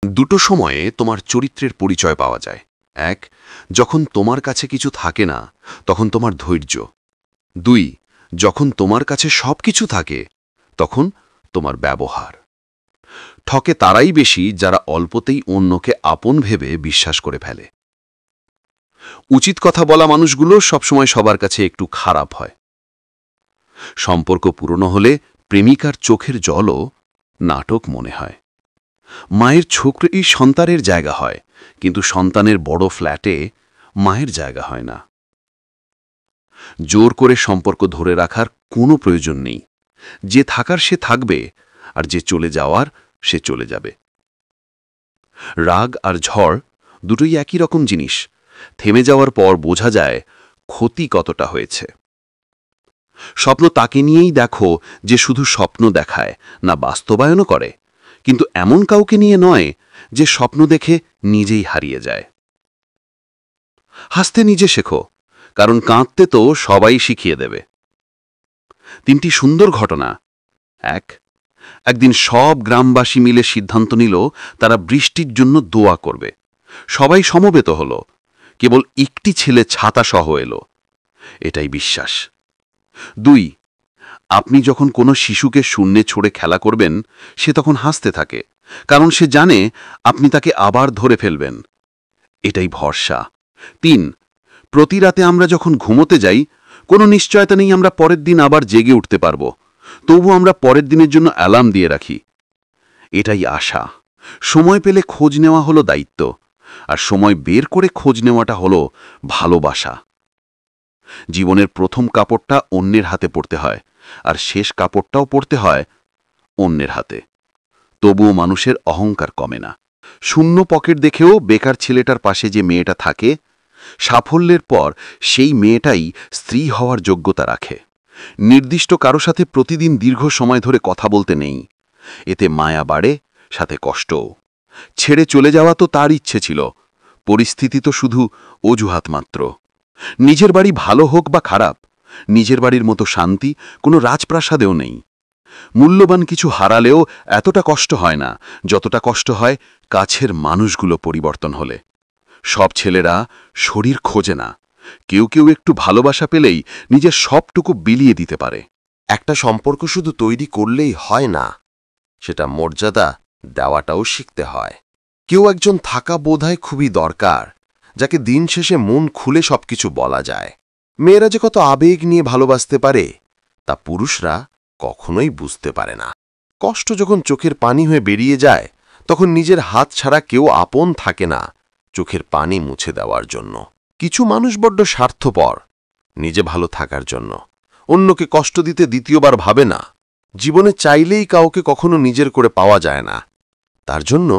দুটো সময়ে তোমার চরিত্রের পরিচয় পাওয়া যায়। এক, যখন তোমার কাছে কিছু থাকে না তখন তোমার ধৈর্য। দুই, যখন তোমার কাছে সবকিছু থাকে তখন তোমার ব্যবহার। ঠকে তারাই বেশি যারা অল্পতেই অন্যকে আপন ভেবে বিশ্বাস করে ফেলে। উচিত কথা বলা মানুষগুলো সবসময় সবার কাছে একটু খারাপ হয়। সম্পর্ক পুরনো হলে প্রেমিকার চোখের জলও নাটক মনে হয়। মায়ের ছোকরি সন্তানের জায়গা হয়, কিন্তু সন্তানের বড় ফ্ল্যাটে মায়ের জায়গা হয় না। জোর করে সম্পর্ক ধরে রাখার কোনো প্রয়োজন নেই। যে থাকার সে থাকবে, আর যে চলে যাওয়ার সে চলে যাবে। রাগ আর ঝড় দুটোই একই রকম জিনিস। থেমে যাওয়ার পর বোঝা যায় ক্ষতি কতটা হয়েছে। স্বপ্ন তাকে নিয়েই দেখো যে শুধু স্বপ্ন দেখায় না, বাস্তবায়নও করে, কিন্তু এমন কাউকে নিয়ে নয় যে স্বপ্ন দেখে নিজেই হারিয়ে যায়। হাসতে নিজে শেখো, কারণ কাঁদতে তো সবাই শিখিয়ে দেবে। তিনটি সুন্দর ঘটনা। এক, একদিন সব গ্রামবাসী মিলে সিদ্ধান্ত নিল তারা বৃষ্টির জন্য দোয়া করবে। সবাই সমবেত হল, কেবল একটি ছেলে ছাতা সহ এলো। এটাই বিশ্বাস। দুই, আপনি যখন কোনো শিশুকে শূন্যে ছড়ে খেলা করবেন, সে তখন হাসতে থাকে, কারণ সে জানে আপনি তাকে আবার ধরে ফেলবেন। এটাই ভরসা। তিন, প্রতি রাতে আমরা যখন ঘুমোতে যাই, কোনো নিশ্চয়তা নেই আমরা পরের দিন আবার জেগে উঠতে পারব, তবু আমরা পরের দিনের জন্য অ্যালার্ম দিয়ে রাখি। এটাই আশা। সময় পেলে খোঁজ নেওয়া হলো দায়িত্ব, আর সময় বের করে খোঁজ নেওয়াটা হলো ভালোবাসা। জীবনের প্রথম কাপড়টা অন্যের হাতে পড়তে হয়, আর শেষ কাপড়টাও পড়তে হয় অন্যের হাতে। তবুও মানুষের অহংকার কমে না। শূন্য পকেট দেখেও বেকার ছেলেটার পাশে যে মেয়েটা থাকে, সাফল্যের পর সেই মেয়েটাই স্ত্রী হওয়ার যোগ্যতা রাখে। নির্দিষ্ট কারো সাথে প্রতিদিন দীর্ঘ সময় ধরে কথা বলতে নেই। এতে মায়া বাড়ে, সাথে কষ্টও। ছেড়ে চলে যাওয়া তো তার ইচ্ছে ছিল, পরিস্থিতি তো শুধু অজুহাত মাত্র। নিজের বাড়ি ভালো হোক বা খারাপ, নিজের বাড়ির মতো শান্তি কোনো রাজপ্রাসাদেও নেই। মূল্যবান কিছু হারালেও এতটা কষ্ট হয় না যতটা কষ্ট হয় কাছের মানুষগুলো পরিবর্তন হলে। সব ছেলেরা শরীর খোঁজে না, কেউ কেউ একটু ভালোবাসা পেলেই নিজের সবটুকু বিলিয়ে দিতে পারে। একটা সম্পর্ক শুধু তৈরি করলেই হয় না, সেটা মর্যাদা দেওয়াটাও শিখতে হয়। কেউ একজন থাকা বোধহয় খুবই দরকার, যাকে দিন শেষে মন খুলে সবকিছু বলা যায়। মেয়েরা যে কত আবেগ নিয়ে ভালোবাসতে পারে তা পুরুষরা কখনোই বুঝতে পারে না। কষ্ট যখন চোখের পানি হয়ে বেরিয়ে যায়, তখন নিজের হাত ছাড়া কেউ আপন থাকে না চোখের পানি মুছে দেওয়ার জন্য। কিছু মানুষ বড্ড স্বার্থপর, নিজে ভালো থাকার জন্য অন্যকে কষ্ট দিতে দ্বিতীয়বার ভাবে না। জীবনে চাইলেই কাউকে কখনো নিজের করে পাওয়া যায় না, তার জন্য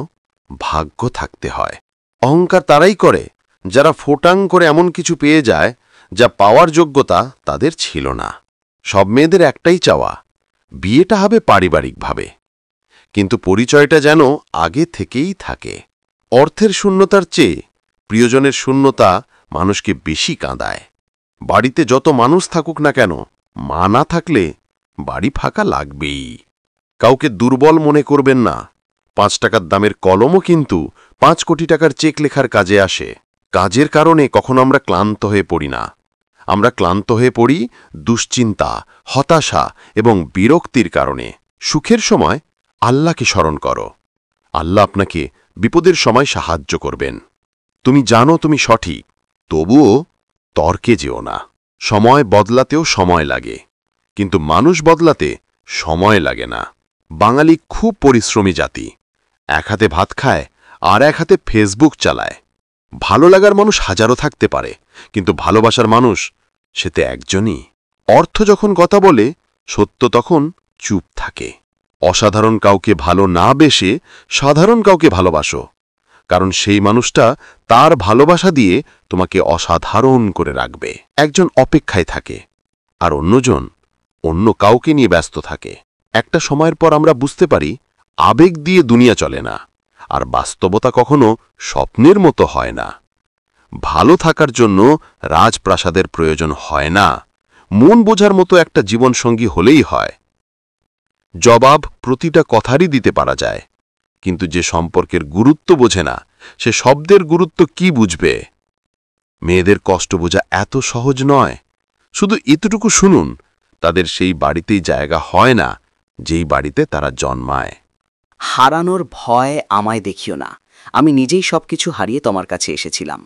ভাগ্য থাকতে হয়। অহংকার তারাই করে যারা ফোটাং করে এমন কিছু পেয়ে যায় যা পাওয়ার যোগ্যতা তাদের ছিল না। সব মেয়েদের একটাই চাওয়া, বিয়েটা হবে পারিবারিকভাবে, কিন্তু পরিচয়টা যেন আগে থেকেই থাকে। অর্থের শূন্যতার চেয়ে প্রিয়জনের শূন্যতা মানুষকে বেশি কাঁদায়। বাড়িতে যত মানুষ থাকুক না কেন, মা না থাকলে বাড়ি ফাঁকা লাগবেই। কাউকে দুর্বল মনে করবেন না। 5 টাকার দামের কলমও কিন্তু 5 কোটি টাকার চেক লেখার কাজে আসে। কাজের কারণে কখনো আমরা ক্লান্ত হয়ে পড়ি না। আমরা ক্লান্ত হয়ে পড়ি দুশ্চিন্তা, হতাশা এবং বিরক্তির কারণে। সুখের সময় আল্লাহকে স্মরণ করো। আল্লাহ আপনাকে বিপদের সময় সাহায্য করবেন। তুমি জানো তুমি সঠিক, তবুও তর্কে যেও না। সময় বদলাতেও সময় লাগে, কিন্তু মানুষ বদলাতে সময় লাগে না। বাঙালি খুব পরিশ্রমী জাতি। এক হাতে ভাত খায় আর এক হাতে ফেসবুক চালায়। ভালো লাগার মানুষ হাজারো থাকতে পারে, কিন্তু ভালোবাসার মানুষ সেতে একজনই। অর্থ যখন কথা বলে, সত্য তখন চুপ থাকে। অসাধারণ কাউকে ভালো না বেশে সাধারণ কাউকে ভালোবাসো, কারণ সেই মানুষটা তার ভালোবাসা দিয়ে তোমাকে অসাধারণ করে রাখবে। একজন অপেক্ষায় থাকে, আর অন্যজন অন্য কাউকে নিয়ে ব্যস্ত থাকে। একটা সময়ের পর আমরা বুঝতে পারি আবেগ দিয়ে দুনিয়া চলে না, আর বাস্তবতা কখনো স্বপ্নের মতো হয় না। ভালো থাকার জন্য রাজপ্রাসাদের প্রয়োজন হয় না, মন বোঝার মতো একটা জীবনসঙ্গী হলেই হয়। জবাব প্রতিটা কথারই দিতে পারা যায়, কিন্তু যে সম্পর্কের গুরুত্ব বোঝে না সে শব্দের গুরুত্ব কি বুঝবে? মেয়েদের কষ্ট বোঝা এত সহজ নয়। শুধু এতটুকু শুনুন, তাদের সেই বাড়িতেই জায়গা হয় না যেই বাড়িতে তারা জন্মায়। হারানোর ভয় আমায় দেখিও না। আমি নিজেই সবকিছু হারিয়ে তোমার কাছে এসেছিলাম।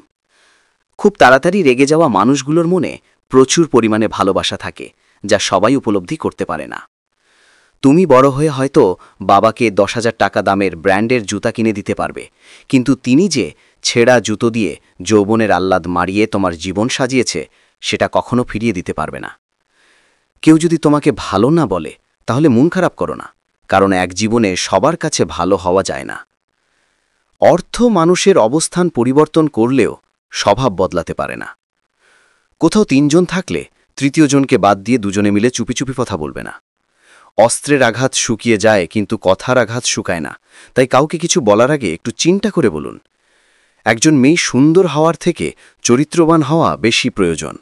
খুব তাড়াতাড়ি রেগে যাওয়া মানুষগুলোর মনে প্রচুর পরিমাণে ভালোবাসা থাকে, যা সবাই উপলব্ধি করতে পারে না। তুমি বড় হয়ে হয়তো বাবাকে 10,000 টাকা দামের ব্র্যান্ডের জুতা কিনে দিতে পারবে, কিন্তু তিনি যে ছেঁড়া জুতো দিয়ে যৌবনের আহ্লাদ মারিয়ে তোমার জীবন সাজিয়েছে, সেটা কখনো ফিরিয়ে দিতে পারবে না। কেউ যদি তোমাকে ভালো না বলে, তাহলে মন খারাপ করো না, কারণ এক জীবনে সবার কাছে ভালো হওয়া যায় না। অর্থ মানুষের অবস্থান পরিবর্তন করলেও স্বভাব বদলাতে পারে না। কোথাও 3 জন থাকলে তৃতীয় জনকে বাদ দিয়ে দুজনে মিলে চুপি চুপি কথা বলবে না। অস্ত্রের আঘাত শুকিয়ে যায়, কিন্তু কথার আঘাত শুকায় না। তাই কাউকে কিছু বলার আগে একটু চিন্তা করে বলুন। একজন মেয়ে সুন্দর হওয়ার থেকে চরিত্রবান হওয়া বেশি প্রয়োজন।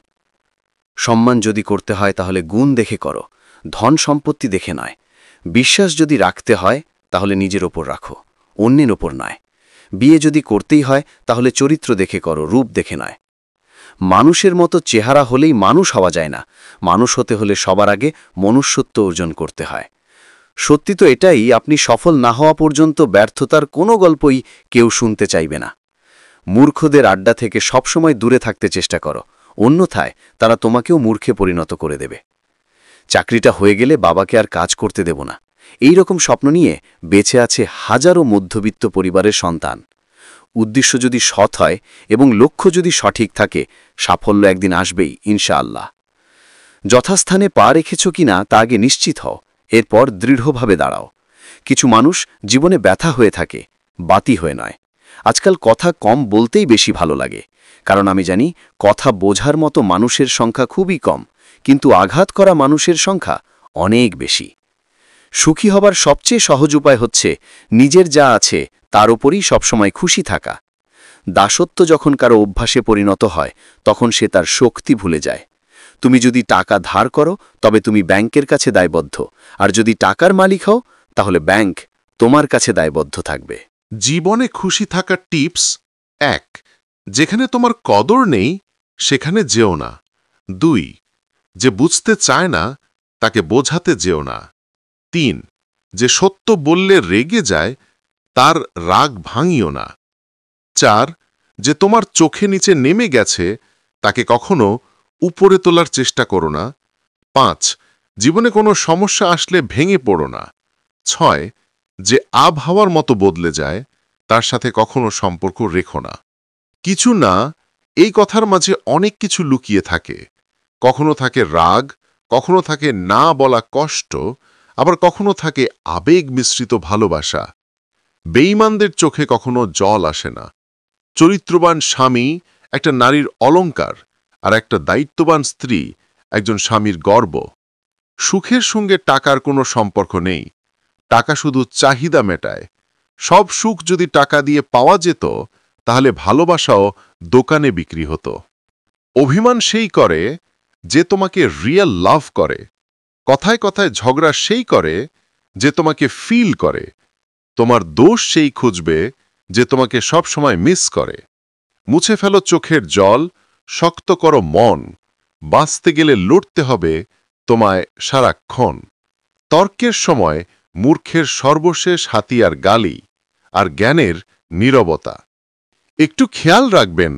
সম্মান যদি করতে হয় তাহলে গুণ দেখে করো, ধন সম্পত্তি দেখে নয়। বিশ্বাস যদি রাখতে হয় তাহলে নিজের ওপর রাখো, অন্যের ওপর নয়। বিয়ে যদি করতেই হয় তাহলে চরিত্র দেখে করো, রূপ দেখে নয়। মানুষের মতো চেহারা হলেই মানুষ হওয়া যায় না। মানুষ হতে হলে সবার আগে মনুষ্যত্ব অর্জন করতে হয়। সত্যি তো এটাই, আপনি সফল না হওয়া পর্যন্ত ব্যর্থতার কোনো গল্পই কেউ শুনতে চাইবে না। মূর্খদের আড্ডা থেকে সবসময় দূরে থাকতে চেষ্টা করো, অন্যথায় তারা তোমাকেও মূর্খে পরিণত করে দেবে। চাকরিটা হয়ে গেলে বাবাকে আর কাজ করতে দেব না, এই রকম স্বপ্ন নিয়ে বেঁচে আছে হাজারো মধ্যবিত্ত পরিবারের সন্তান। উদ্দেশ্য যদি সৎ হয় এবং লক্ষ্য যদি সঠিক থাকে, সাফল্য একদিন আসবেই ইনশাআল্লাহ। যথাস্থানে পা রেখেছ কিনা তা আগে নিশ্চিত হও, এরপর দৃঢ়ভাবে দাঁড়াও। কিছু মানুষ জীবনে ব্যথা হয়ে থাকে, বাতি হয়ে নয়। আজকাল কথা কম বলতেই বেশি ভালো লাগে, কারণ আমি জানি কথা বোঝার মতো মানুষের সংখ্যা খুবই কম, কিন্তু আঘাত করা মানুষের সংখ্যা অনেক বেশি। সুখী হবার সবচেয়ে সহজ উপায় হচ্ছে নিজের যা আছে তার উপরই সবসময় খুশি থাকা। দাসত্ব যখন কারো অভ্যাসে পরিণত হয়, তখন সে তার শক্তি ভুলে যায়। তুমি যদি টাকা ধার করো তবে তুমি ব্যাংকের কাছে দায়বদ্ধ, আর যদি টাকার মালিক হও তাহলে ব্যাংক তোমার কাছে দায়বদ্ধ থাকবে। জীবনে খুশি থাকার টিপস: 1. যেখানে তোমার কদর নেই সেখানে যেও না। 2. যে বুঝতে চায় না তাকে বোঝাতে যেও না। 3. যে সত্য বললে রেগে যায় তার রাগ ভাঙিও না। 4. যে তোমার চোখে নিচে নেমে গেছে তাকে কখনো উপরে তোলার চেষ্টা করো না। 5. জীবনে কোনো সমস্যা আসলে ভেঙে পড়ো না। 6. যে আবহাওয়ার মতো বদলে যায় তার সাথে কখনো সম্পর্ক রেখো না। কিছু না, এই কথার মাঝে অনেক কিছু লুকিয়ে থাকে। কখনো থাকে রাগ, কখনো থাকে না বলা কষ্ট, আবার কখনো থাকে আবেগ মিশ্রিত ভালোবাসা। বেঈমানদের চোখে কখনো জল আসে না। চরিত্রবান স্বামী একটা নারীর অলংকার, আর একটা দায়িত্ববান স্ত্রী একজন স্বামীর গর্ব। সুখের সঙ্গে টাকার কোনো সম্পর্ক নেই, টাকা শুধু চাহিদা মেটায়। সব সুখ যদি টাকা দিয়ে পাওয়া যেত তাহলে ভালোবাসাও দোকানে বিক্রি হতো। অভিমান সেই করে যে তোমাকে রিয়েল লাভ করে। কথায় কথায় ঝগড়া সেই করে যে তোমাকে ফিল করে। তোমার দোষ সেই খুঁজবে যে তোমাকে সব সময় মিস করে। মুছে ফেলো চোখের জল, শক্ত করো মন। বাঁচতে গেলে লড়তে হবে তোমায় সারাক্ষণ। তর্কের সময় মূর্খের সর্বশেষ হাতিয়ার গালি, আর জ্ঞানের নীরবতা। একটু খেয়াল রাখবেন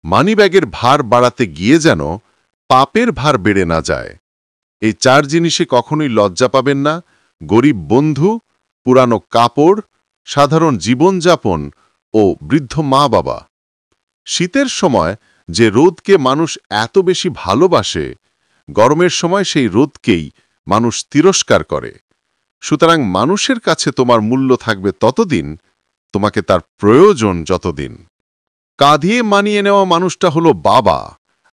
মানিব্যাগের ভার বাড়াতে গিয়ে যেন পাপের ভার বেড়ে না যায়। এই 4 জিনিসে কখনোই লজ্জা পাবেন না: গরিব বন্ধু, পুরানো কাপড়, সাধারণ জীবনযাপন ও বৃদ্ধ মা বাবা। শীতের সময় যে রোদকে মানুষ এত বেশি ভালোবাসে, গরমের সময় সেই রোদকেই মানুষ তিরস্কার করে। সুতরাং মানুষের কাছে তোমার মূল্য থাকবে ততদিন, তোমাকে তার প্রয়োজন যতদিন। কাঁদিয়ে মানিয়ে নেওয়া মানুষটা হলো বাবা,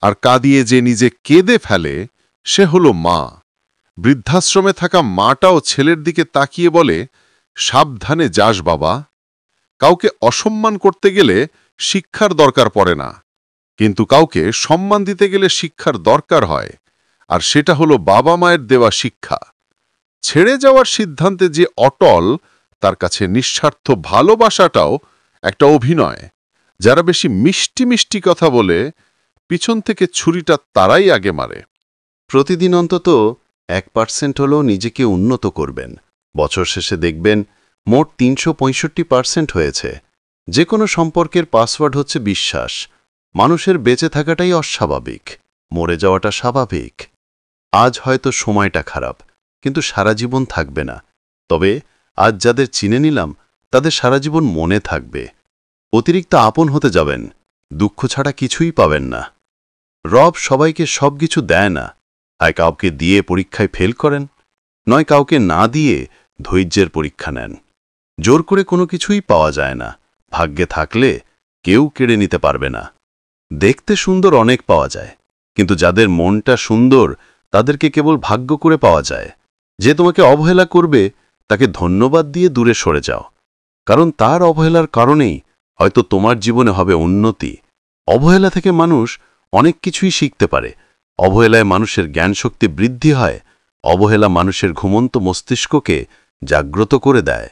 আর কাঁদিয়ে যে নিজে কেঁদে ফেলে সে হলো মা। বৃদ্ধাশ্রমে থাকা মাটাও ছেলের দিকে তাকিয়ে বলে, সাবধানে যাস বাবা। কাউকে অসম্মান করতে গেলে শিক্ষার দরকার পড়ে না, কিন্তু কাউকে সম্মান দিতে গেলে শিক্ষার দরকার হয়, আর সেটা হলো বাবা মায়ের দেওয়া শিক্ষা। ছেড়ে যাওয়ার সিদ্ধান্তে যে অটল তার কাছে নিঃস্বার্থ ভালোবাসাটাও একটা অভিনয়। যারা বেশি মিষ্টি মিষ্টি কথা বলে, পিছন থেকে ছুরিটা তারাই আগে মারে। প্রতিদিন অন্তত 1% হলেও নিজেকে উন্নত করবেন। বছর শেষে দেখবেন মোট 365% হয়েছে। যে কোনো সম্পর্কের পাসওয়ার্ড হচ্ছে বিশ্বাস। মানুষের বেঁচে থাকাটাই অস্বাভাবিক, মরে যাওয়াটা স্বাভাবিক। আজ হয়তো সময়টা খারাপ, কিন্তু সারা জীবন থাকবে না। তবে আজ যাদের চিনে নিলাম তাদের সারা জীবন মনে থাকবে। অতিরিক্ত আপন হতে যাবেন, দুঃখ ছাড়া কিছুই পাবেন না। রব সবাইকে সব কিছু দেয় না। হয় কাউকে দিয়ে পরীক্ষায় ফেল করেন, নয় কাউকে না দিয়ে ধৈর্যের পরীক্ষা নেন। জোর করে কোনো কিছুই পাওয়া যায় না। ভাগ্যে থাকলে কেউ কেড়ে নিতে পারবে না। দেখতে সুন্দর অনেক পাওয়া যায়, কিন্তু যাদের মনটা সুন্দর তাদেরকে কেবল ভাগ্য করে পাওয়া যায়। যে তোমাকে অবহেলা করবে তাকে ধন্যবাদ দিয়ে দূরে সরে যাও, কারণ তার অবহেলার কারণেই হয়তো তোমার জীবনে হবে উন্নতি। অবহেলা থেকে মানুষ অনেক কিছুই শিখতে পারে। অবহেলায় মানুষের জ্ঞানশক্তি বৃদ্ধি হয়। অবহেলা মানুষের ঘুমন্ত মস্তিষ্ককে জাগ্রত করে দেয়।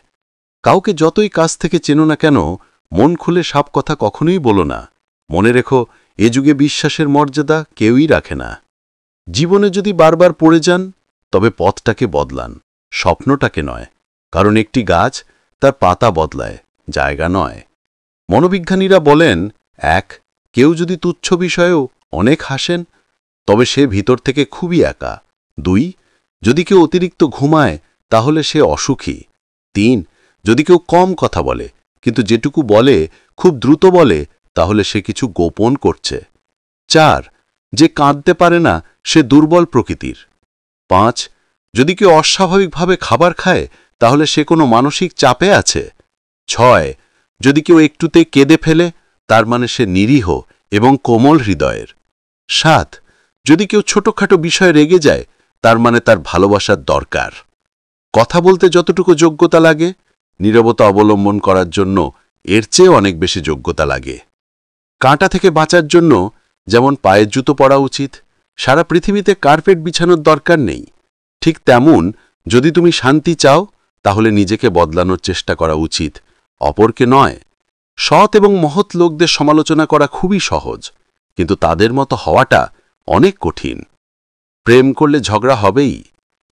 কাউকে যতই কাছ থেকে চেনো না কেন, মন খুলে সব কথা কখনোই বলো না। মনে রেখো, এ যুগে বিশ্বাসের মর্যাদা কেউই রাখে না। জীবনে যদি বারবার পড়ে যান, তবে পথটাকে বদলান, স্বপ্নটাকে নয়। কারণ একটি গাছ তার পাতা বদলায়, জায়গা নয়। মনোবিজ্ঞানীরা বলেন, 1. কেউ যদি তুচ্ছ বিষয়েও অনেক হাসেন, তবে সে ভিতর থেকে খুবই একা। 2. যদি কেউ অতিরিক্ত ঘুমায়, তাহলে সে অসুখী। 3. যদি কেউ কম কথা বলে, কিন্তু যেটুকু বলে খুব দ্রুত বলে, তাহলে সে কিছু গোপন করছে। 4. যে কাঁদতে পারে না, সে দুর্বল প্রকৃতির। 5. যদি কেউ অস্বাভাবিকভাবে খাবার খায়, তাহলে সে কোনো মানসিক চাপে আছে। 6. যদি কেউ একটুতে কেঁদে ফেলে, তার মানে সে নিরীহ এবং কোমল হৃদয়ের। 7. যদি কেউ ছোটখাটো বিষয়ে রেগে যায়, তার মানে তার ভালোবাসার দরকার। কথা বলতে যতটুকু যোগ্যতা লাগে, নীরবতা অবলম্বন করার জন্য এর চেয়ে অনেক বেশি যোগ্যতা লাগে। কাঁটা থেকে বাঁচার জন্য যেমন পায়ের জুতো পরা উচিত, সারা পৃথিবীতে কার্পেট বিছানোর দরকার নেই। ঠিক তেমন, যদি তুমি শান্তি চাও, তাহলে নিজেকে বদলানোর চেষ্টা করা উচিত, অপরকে নয়। সৎ এবং মহৎ লোকদের সমালোচনা করা খুবই সহজ, কিন্তু তাদের মতো হওয়াটা অনেক কঠিন। প্রেম করলে ঝগড়া হবেই।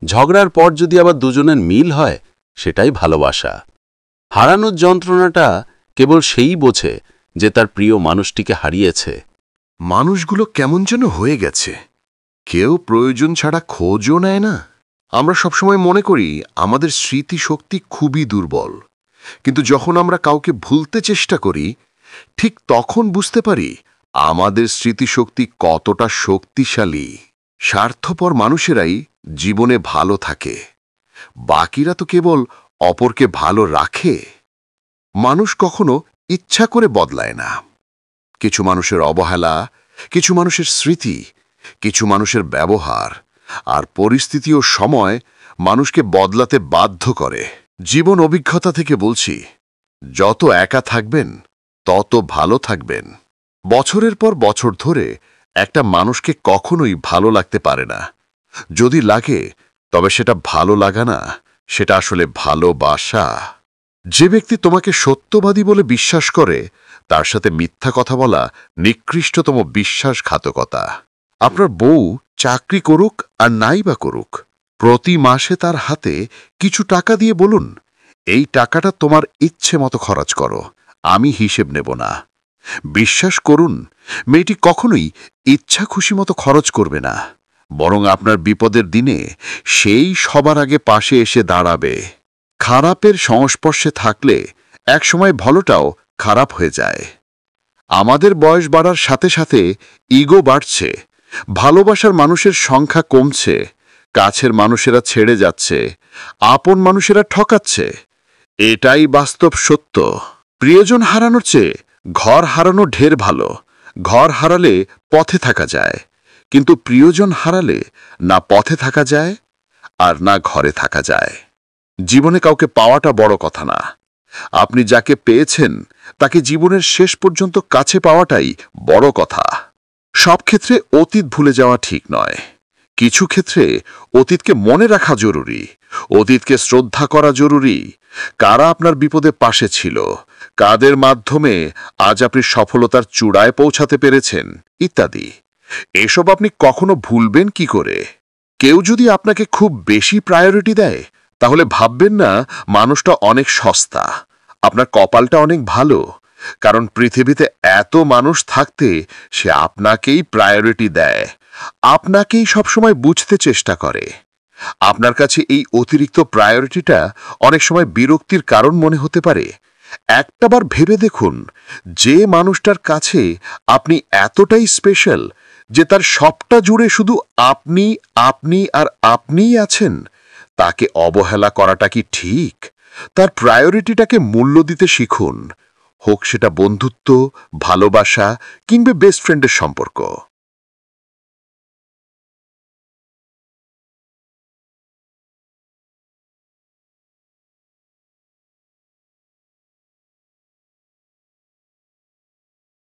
ঝগড়ার পর যদি আবার দুজনের মিল হয়, সেটাই ভালোবাসা। হারানোর যন্ত্রণাটা কেবল সেই বোঝে যে তার প্রিয় মানুষটিকে হারিয়েছে। মানুষগুলো কেমন যেন হয়ে গেছে, কেউ প্রয়োজন ছাড়া খোঁজও নেয় না। আমরা সবসময় মনে করি আমাদের স্মৃতিশক্তি খুবই দুর্বল, কিন্তু যখন আমরা কাউকে ভুলতে চেষ্টা করি, ঠিক তখন বুঝতে পারি আমাদের স্মৃতিশক্তি কতটা শক্তিশালী। স্বার্থপর মানুষেরাই জীবনে ভালো থাকে, বাকিরা তো কেবল অপরকে ভালো রাখে। মানুষ কখনো ইচ্ছা করে বদলায় না। কিছু মানুষের অবহেলা, কিছু মানুষের স্মৃতি, কিছু মানুষের ব্যবহার আর পরিস্থিতি ও সময় মানুষকে বদলাতে বাধ্য করে। জীবন অভিজ্ঞতা থেকে বলছি, যত একা থাকবেন তত ভালো থাকবেন। বছরের পর বছর ধরে একটা মানুষকে কখনোই ভালো লাগতে পারে না। যদি লাগে, তবে সেটা ভালো লাগা না, সেটা আসলে ভালোবাসা। যে ব্যক্তি তোমাকে সত্যবাদী বলে বিশ্বাস করে, তার সাথে মিথ্যা কথা বলা নিকৃষ্টতম বিশ্বাসঘাতকতা। আপনার বউ চাকরি করুক আর নাই বা করুক, প্রতি মাসে তার হাতে কিছু টাকা দিয়ে বলুন, এই টাকাটা তোমার ইচ্ছে মতো খরচ করো, আমি হিসেব নেব না। বিশ্বাস করুন, মেয়েটি কখনোই ইচ্ছা খুশি মতো খরচ করবে না, বরং আপনার বিপদের দিনে সেই সবার আগে পাশে এসে দাঁড়াবে। খারাপের সংস্পর্শে থাকলে একসময় ভালোটাও খারাপ হয়ে যায়। আমাদের বয়স বাড়ার সাথে সাথে ইগো বাড়ছে, ভালোবাসার মানুষের সংখ্যা কমছে, কাছের মানুষেরা ছেড়ে যাচ্ছে, আপন মানুষেরা ঠকাচ্ছে। এটাই বাস্তব সত্য। প্রিয়জন হারানোর চেয়ে ঘর হারানো ঢের ভালো। ঘর হারালে পথে থাকা যায়, কিন্তু প্রিয়জন হারালে না পথে থাকা যায় আর না ঘরে থাকা যায়। জীবনে কাউকে পাওয়াটা বড় কথা না, আপনি যাকে পেয়েছেন তাকে জীবনের শেষ পর্যন্ত কাছে পাওয়াটাই বড় কথা। সব ক্ষেত্রে অতীত ভুলে যাওয়া ঠিক নয়, কিছু ক্ষেত্রে অতীতকে মনে রাখা জরুরি, অতীতকে শ্রদ্ধা করা জরুরি। কারা আপনার বিপদে পাশে ছিল, কাদের মাধ্যমে আজ আপনি সফলতার চূড়ায় পৌঁছাতে পেরেছেন, ইত্যাদি। এসব আপনি কখনো ভুলবেন কি করে? কেউ যদি আপনাকে খুব বেশি প্রায়োরিটি দেয়, তাহলে ভাববেন না মানুষটা অনেক সস্তা। আপনার কপালটা অনেক ভালো, কারণ পৃথিবীতে এত মানুষ থাকতে সে আপনাকেই প্রায়োরিটি দেয়, আপনাকেই সবসময় বুঝতে চেষ্টা করে। আপনার কাছে এই অতিরিক্ত প্রায়োরিটিটা অনেক সময় বিরক্তির কারণ মনে হতে পারে। একটাবার ভেবে দেখুন, যে মানুষটার কাছে আপনি এতটাই স্পেশাল যে তার সবটা জুড়ে শুধু আপনি আপনি আর আপনিই আছেন, তাকে অবহেলা করাটা কি ঠিক? তার প্রায়োরিটিটাকে মূল্য দিতে শিখুন, হোক সেটা বন্ধুত্ব, ভালোবাসা কিংবা বেস্ট ফ্রেন্ডের সম্পর্ক।